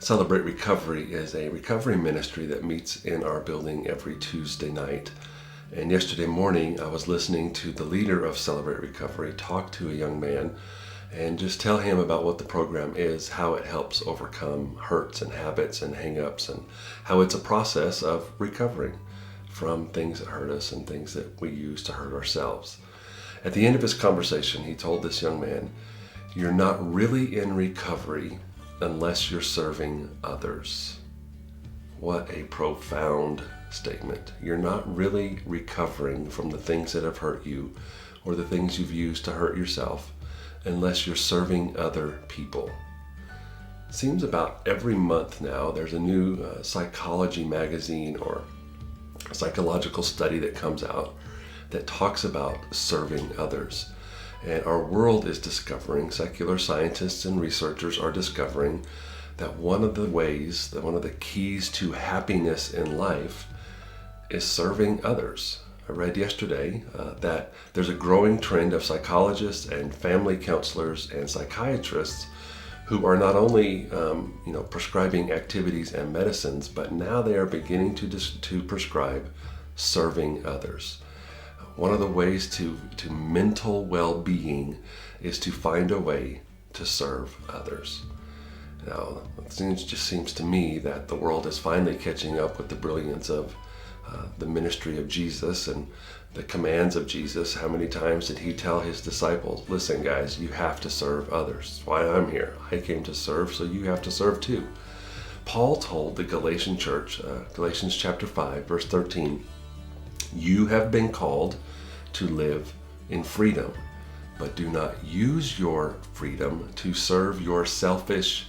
Celebrate Recovery is a recovery ministry that meets in our building every Tuesday night. And yesterday morning, I was listening to the leader of Celebrate Recovery talk to a young man and just tell him about what the program is, how it helps overcome hurts and habits and hang-ups, and how it's a process of recovering from things that hurt us and things that we use to hurt ourselves. At the end of his conversation, he told this young man, "You're not really in recovery unless you're serving others." What a profound statement. You're not really recovering from the things that have hurt you or the things you've used to hurt yourself unless you're serving other people. It seems about every month now there's a new psychology magazine or psychological study that comes out that talks about serving others. And our world is discovering, secular scientists and researchers are discovering that one of the keys to happiness in life is serving others. I read yesterday that there's a growing trend of psychologists and family counselors and psychiatrists who are not only prescribing activities and medicines, but now they are beginning to prescribe serving others. One of the ways to mental well-being is to find a way to serve others. Now, it just seems to me that the world is finally catching up with the brilliance of the ministry of Jesus and the commands of Jesus. How many times did he tell his disciples, "Listen, guys, you have to serve others. That's why I'm here. I came to serve, so you have to serve too." Paul told the Galatian church, Galatians chapter 5, verse 13, "You have been called to live in freedom, but do not use your freedom to serve your selfish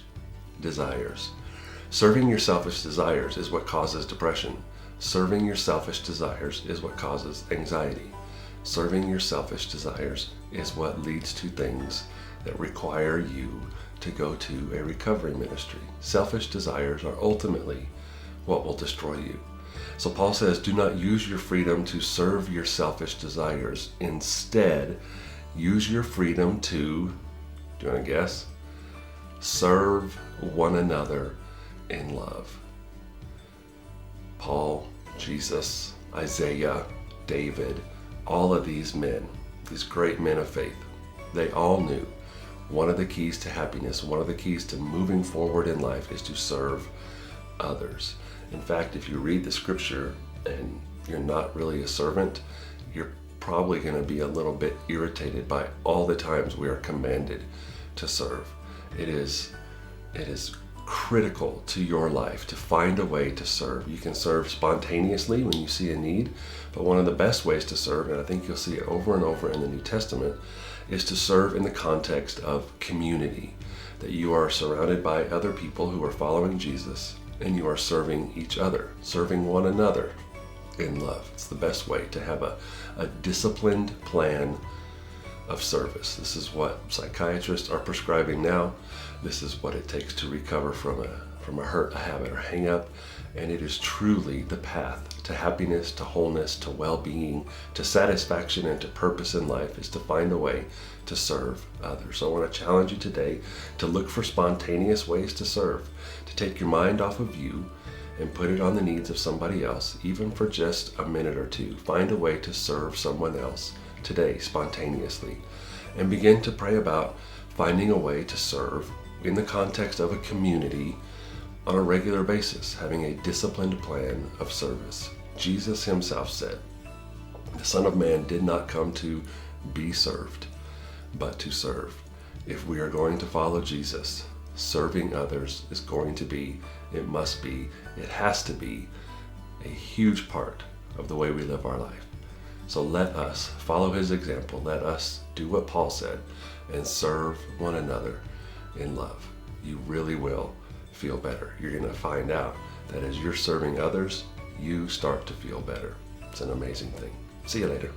desires." Serving your selfish desires is what causes depression. Serving your selfish desires is what causes anxiety. Serving your selfish desires is what leads to things that require you to go to a recovery ministry. Selfish desires are ultimately what will destroy you. So Paul says, do not use your freedom to serve your selfish desires. Instead, use your freedom to, do you want to guess? Serve one another in love. Paul, Jesus, Isaiah, David, all of these men, these great men of faith, they all knew one of the keys to happiness, one of the keys to moving forward in life is to serve others. In fact, if you read the scripture and you're not really a servant, you're probably going to be a little bit irritated by all the times we are commanded to serve. It is critical to your life to find a way to serve. You can serve spontaneously when you see a need, but one of the best ways to serve, and I think you'll see it over and over in the New Testament, is to serve in the context of community, that you are surrounded by other people who are following Jesus, and you are serving each other, serving one another in love. It's the best way to have a disciplined plan of service. This is what psychiatrists are prescribing now. This is what it takes to recover from a hurt, a habit, or hang up. And it is truly the path to happiness, to wholeness, to well-being, to satisfaction, and to purpose in life is to find a way to serve others. So I want to challenge you today to look for spontaneous ways to serve, to take your mind off of you and put it on the needs of somebody else, even for just a minute or two. Find a way to serve someone else today spontaneously, and begin to pray about finding a way to serve in the context of a community on a regular basis, having a disciplined plan of service. Jesus himself said, "The Son of Man did not come to be served, but to serve." If we are going to follow Jesus, serving others is going to be, it must be, it has to be a huge part of the way we live our life. So let us follow his example. Let us do what Paul said and serve one another in love. You really will feel better. You're going to find out that as you're serving others, you start to feel better. It's an amazing thing. See you later.